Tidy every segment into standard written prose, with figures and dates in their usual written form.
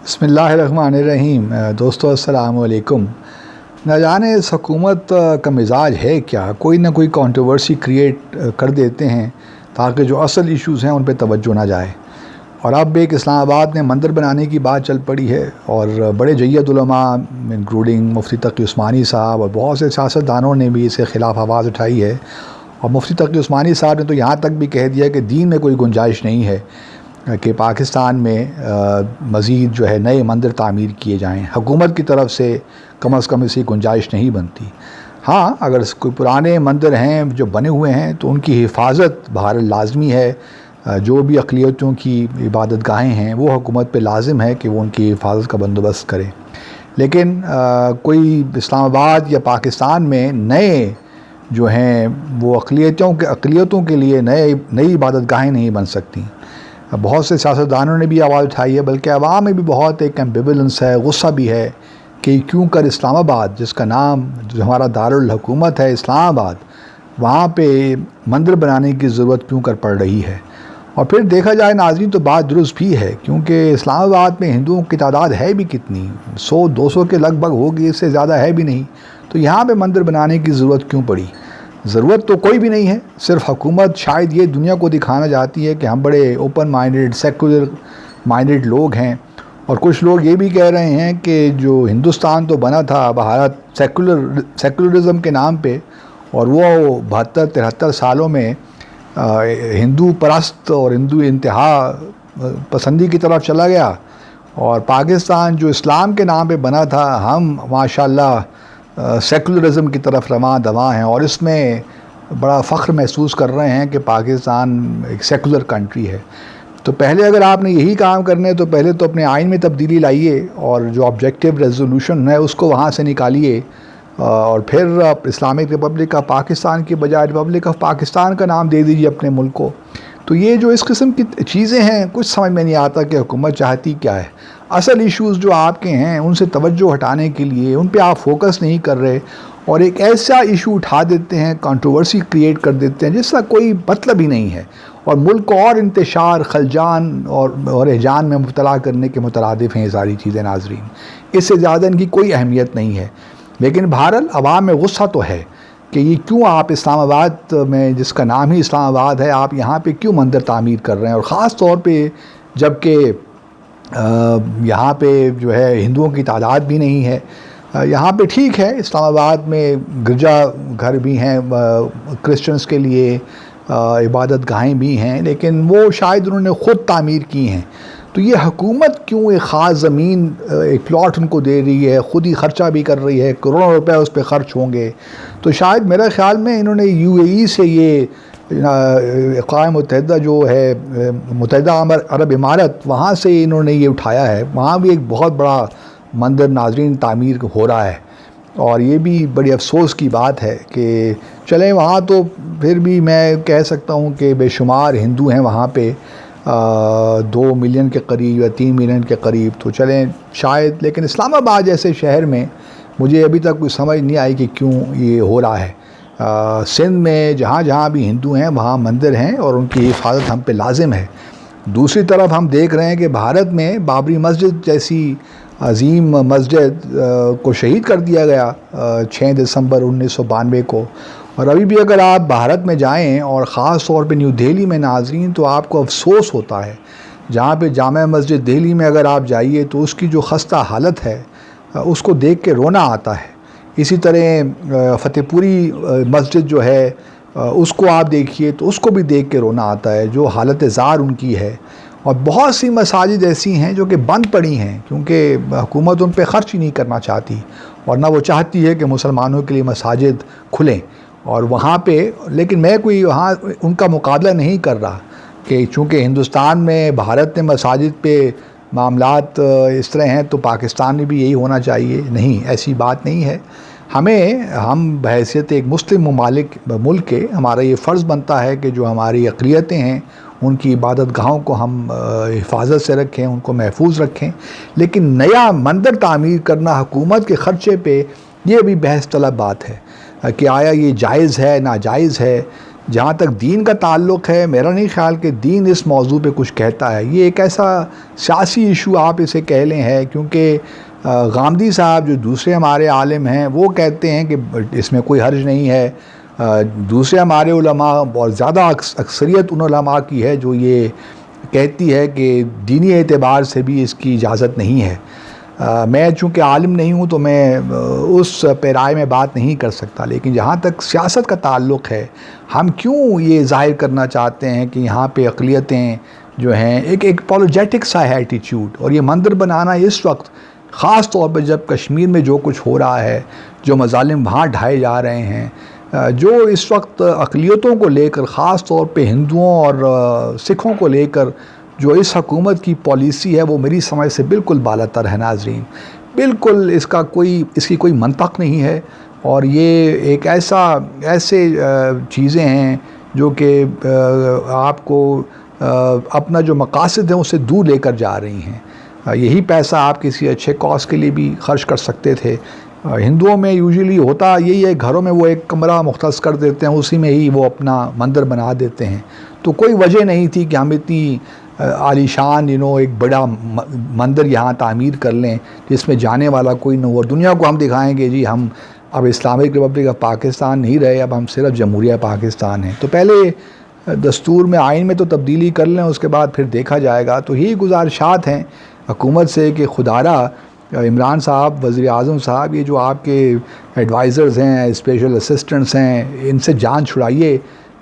بسم اللہ الرحمن الرحیم۔ دوستو السلام علیکم۔ نہ جانے اس حکومت کا مزاج ہے کیا، کوئی نہ کوئی کنٹروورسی کریٹ کر دیتے ہیں تاکہ جو اصل ایشوز ہیں ان پہ توجہ نہ جائے۔ اور اب ایک اسلام آباد میں مندر بنانے کی بات چل پڑی ہے، اور بڑے جید علماء انکلوڈنگ مفتی تقی عثمانی صاحب اور بہت سے سیاستدانوں نے بھی اس کے خلاف آواز اٹھائی ہے۔ اور مفتی تقی عثمانی صاحب نے تو یہاں تک بھی کہہ دیا کہ دین میں کوئی گنجائش نہیں ہے کہ پاکستان میں مزید جو ہے نئے مندر تعمیر کیے جائیں، حکومت کی طرف سے کم از کم اس کی گنجائش نہیں بنتی۔ ہاں، اگر کوئی پرانے مندر ہیں جو بنے ہوئے ہیں تو ان کی حفاظت بہرحال لازمی ہے۔ جو بھی اقلیتوں کی عبادت گاہیں ہیں وہ حکومت پہ لازم ہے کہ وہ ان کی حفاظت کا بندوبست کرے، لیکن کوئی اسلام آباد یا پاکستان میں نئے جو ہیں وہ اقلیتوں کے لیے نئی عبادت گاہیں نہیں بن سکتی۔ بہت سے سیاستدانوں نے بھی آواز اٹھائی ہے، بلکہ عوام میں بھی بہت ایک ایمبیولنس ہے، غصہ بھی ہے کہ کیوں کر اسلام آباد، جس کا نام جو ہمارا دارالحکومت ہے اسلام آباد، وہاں پہ مندر بنانے کی ضرورت کیوں کر پڑ رہی ہے۔ اور پھر دیکھا جائے ناظرین تو بات درست بھی ہے، کیونکہ اسلام آباد میں ہندوؤں کی تعداد ہے بھی کتنی، 100-200 کے لگ بھگ ہوگی، اس سے زیادہ ہے بھی نہیں، تو یہاں پہ مندر بنانے کی ضرورت کیوں پڑی؟ ضرورت تو کوئی بھی نہیں ہے، صرف حکومت شاید یہ دنیا کو دکھانا چاہتی ہے کہ ہم بڑے اوپن مائنڈڈ سیکولر مائنڈڈ لوگ ہیں۔ اور کچھ لوگ یہ بھی کہہ رہے ہیں کہ جو ہندوستان تو بنا تھا بھارت سیکولرزم کے نام پہ، اور وہ 72-73 سالوں میں ہندو پرست اور ہندو انتہا پسندی کی طرف چلا گیا، اور پاکستان جو اسلام کے نام پہ بنا تھا، ہم ماشاءاللہ سیکولرزم کی طرف رواں دواں ہیں، اور اس میں بڑا فخر محسوس کر رہے ہیں کہ پاکستان ایک سیکولر کنٹری ہے۔ تو پہلے اگر آپ نے یہی کام کرنے تو پہلے تو اپنے آئین میں تبدیلی لائیے، اور جو آبجیکٹیو ریزولوشن ہے اس کو وہاں سے نکالیے، اور پھر اسلامک ریپبلک آف پاکستان کی بجائے ریپبلک آف پاکستان کا نام دے دیجیے اپنے ملک کو۔ تو یہ جو اس قسم کی چیزیں ہیں، کچھ سمجھ میں نہیں آتا کہ حکومت چاہتی کیا ہے۔ اصل ایشوز جو آپ کے ہیں ان سے توجہ ہٹانے کے لیے ان پہ آپ فوکس نہیں کر رہے، اور ایک ایسا ایشو اٹھا دیتے ہیں، کنٹروورسی کریٹ کر دیتے ہیں جس کا کوئی مطلب ہی نہیں ہے، اور ملک کو اور انتشار، خلجان اور احجان میں مبتلا کرنے کے مترادف ہیں یہ ساری چیزیں ناظرین۔ اس سے زیادہ ان کی کوئی اہمیت نہیں ہے، لیکن بہرحال عوام میں غصہ تو ہے کہ یہ کیوں آپ اسلام آباد میں، جس کا نام ہی اسلام آباد ہے، آپ یہاں پہ کیوں مندر تعمیر کر رہے ہیں، اور خاص طور پہ جب کہ یہاں پہ جو ہے ہندوؤں کی تعداد بھی نہیں ہے۔ یہاں پہ ٹھیک ہے، اسلام آباد میں گرجا گھر بھی ہیں کرسچنز کے لیے، عبادت گاہیں بھی ہیں، لیکن وہ شاید انہوں نے خود تعمیر کی ہیں۔ تو یہ حکومت کیوں ایک خاص زمین، ایک پلاٹ ان کو دے رہی ہے، خود ہی خرچہ بھی کر رہی ہے، کروڑوں روپے اس پہ خرچ ہوں گے؟ تو شاید میرے خیال میں انہوں نے UAE سے یہ اقوام متحدہ جو ہے متحدہ عرب امارت، وہاں سے انہوں نے یہ اٹھایا ہے۔ وہاں بھی ایک بہت بڑا مندر ناظرین تعمیر ہو رہا ہے، اور یہ بھی بڑی افسوس کی بات ہے کہ چلیں وہاں تو پھر بھی میں کہہ سکتا ہوں کہ بے شمار ہندو ہیں وہاں پہ، 2 ملین کے قریب یا 3 ملین کے قریب، تو چلیں شاید، لیکن اسلام آباد جیسے شہر میں مجھے ابھی تک کوئی سمجھ نہیں آئی کہ کیوں یہ ہو رہا ہے۔ سندھ میں جہاں جہاں بھی ہندو ہیں وہاں مندر ہیں، اور ان کی حفاظت ہم پہ لازم ہے۔ دوسری طرف ہم دیکھ رہے ہیں کہ بھارت میں بابری مسجد جیسی عظیم مسجد کو شہید کر دیا گیا 6 دسمبر 1992 کو، اور ابھی بھی اگر آپ بھارت میں جائیں، اور خاص طور پہ نیو دہلی میں ناظرین، تو آپ کو افسوس ہوتا ہے۔ جہاں پہ جامع مسجد دہلی میں اگر آپ جائیے تو اس کی جو خستہ حالت ہے اس کو دیکھ کے رونا آتا ہے۔ اسی طرح فتح پوری مسجد جو ہے اس کو آپ دیکھیے تو اس کو بھی دیکھ کے رونا آتا ہے، جو حالت زار ان کی ہے۔ اور بہت سی مساجد ایسی ہیں جو کہ بند پڑی ہیں، کیونکہ حکومت ان پہ خرچ ہی نہیں کرنا چاہتی، اور نہ وہ چاہتی ہے کہ مسلمانوں کے لیے مساجد کھلیں۔ اور وہاں پہ، لیکن میں کوئی وہاں ان کا مقابلہ نہیں کر رہا کہ چونکہ ہندوستان میں بھارت میں مساجد پہ معاملات اس طرح ہیں تو پاکستان میں بھی یہی ہونا چاہیے، نہیں، ایسی بات نہیں ہے۔ ہم بحیثیت ایک مسلم ملک کے، ہمارا یہ فرض بنتا ہے کہ جو ہماری اقلیتیں ہیں ان کی عبادت گاہوں کو ہم حفاظت سے رکھیں، ان کو محفوظ رکھیں، لیکن نیا مندر تعمیر کرنا حکومت کے خرچے پہ، یہ بھی بحث طلب بات ہے کہ آیا یہ جائز ہے ناجائز ہے۔ جہاں تک دین کا تعلق ہے میرا نہیں خیال کہ دین اس موضوع پہ کچھ کہتا ہے. یہ ایک ایسا سیاسی ایشو آپ اسے کہہ لیں ہے، کیونکہ غامدی صاحب جو دوسرے ہمارے عالم ہیں وہ کہتے ہیں کہ اس میں کوئی حرج نہیں ہے. دوسرے ہمارے علماء اور زیادہ اکثریت ان علماء کی ہے جو یہ کہتی ہے کہ دینی اعتبار سے بھی اس کی اجازت نہیں ہے. میں چونکہ عالم نہیں ہوں تو میں اس پیرائے میں بات نہیں کر سکتا، لیکن جہاں تک سیاست کا تعلق ہے ہم کیوں یہ ظاہر کرنا چاہتے ہیں کہ یہاں پہ اقلیتیں جو ہیں ایک پولوجیٹک سا ہے ایٹیچیوڈ. اور یہ منظر بنانا اس وقت خاص طور پہ جب کشمیر میں جو کچھ ہو رہا ہے، جو مظالم وہاں ڈھائے جا رہے ہیں، جو اس وقت اقلیتوں کو لے کر خاص طور پہ ہندوؤں اور سکھوں کو لے کر جو اس حکومت کی پالیسی ہے وہ میری سمجھ سے بالکل بالا تر ہے. ناظرین، بالکل اس کی کوئی منطق نہیں ہے، اور یہ ایک ایسے چیزیں ہیں جو کہ آپ کو اپنا جو مقاصد ہیں اس سے دور لے کر جا رہی ہیں. یہی پیسہ آپ کسی اچھے کاز کے لیے بھی خرچ کر سکتے تھے. ہندوؤں میں یوزلی ہوتا یہی ہے، گھروں میں وہ ایک کمرہ مختص کر دیتے ہیں، اسی میں ہی وہ اپنا مندر بنا دیتے ہیں. تو کوئی وجہ نہیں تھی کہ ہم اتنی عالی شان ایک بڑا مندر یہاں تعمیر کر لیں جس میں جانے والا کوئی نہ ہو، اور دنیا کو ہم دکھائیں گے جی ہم اب اسلامک ریپبلک آف پاکستان نہیں رہے، اب ہم صرف جمہوریہ پاکستان ہیں. تو پہلے دستور میں، آئین میں تو تبدیلی کر لیں، اس کے بعد پھر دیکھا جائے گا. تو یہی گزارشات ہیں حکومت سے کہ خدارا عمران صاحب، وزیر اعظم صاحب، یہ جو آپ کے ایڈوائزرز ہیں، اسپیشل اسسٹنٹس ہیں، ان سے جان چھڑائیے.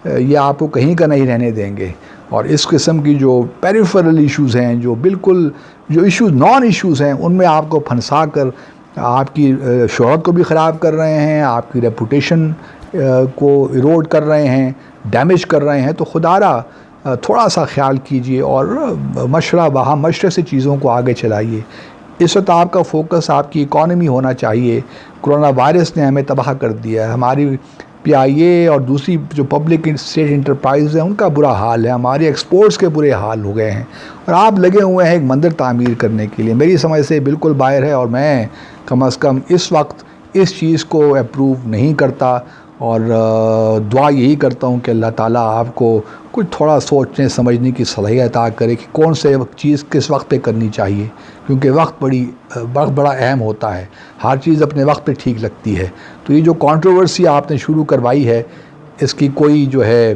یہ آپ کو کہیں کا نہیں رہنے دیں گے. اور اس قسم کی جو پیریفرل ایشوز ہیں، جو بالکل جو ایشوز نان ایشوز ہیں، ان میں آپ کو پھنسا کر آپ کی شہرت کو بھی خراب کر رہے ہیں، آپ کی ریپوٹیشن کو ایروڈ کر رہے ہیں، ڈیمیج کر رہے ہیں. تو خدارا تھوڑا سا خیال کیجئے اور مشورے سے چیزوں کو آگے چلائیے. اس وقت آپ کا فوکس آپ کی اکانومی ہونا چاہیے. کرونا وائرس نے ہمیں تباہ کر دیا ہے. ہماری PIA اور دوسری جو پبلک اسٹیٹ انٹرپرائز ہیں ان کا برا حال ہے. ہمارے ایکسپورٹس کے برے حال ہو گئے ہیں، اور آپ لگے ہوئے ہیں ایک مندر تعمیر کرنے کے لیے. میری سمجھ سے بالکل باہر ہے، اور میں کم از کم اس وقت اس چیز کو اپروو نہیں کرتا. اور دعا یہی کرتا ہوں کہ اللہ تعالیٰ آپ کو کچھ تھوڑا سوچنے سمجھنے کی صلاحیت عطا کرے کہ کون سے چیز کس وقت پہ کرنی چاہیے، کیونکہ وقت بڑا اہم ہوتا ہے. ہر چیز اپنے وقت پہ ٹھیک لگتی ہے. تو یہ جو کنٹروورسی آپ نے شروع کروائی ہے اس کی کوئی جو ہے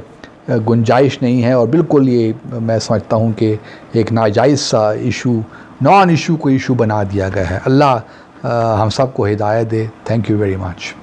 گنجائش نہیں ہے، اور بالکل یہ میں سمجھتا ہوں کہ ایک ناجائز سا ایشو، نان ایشو کو ایشو بنا دیا گیا ہے. اللہ ہم سب کو ہدایت دے. Thank you very much.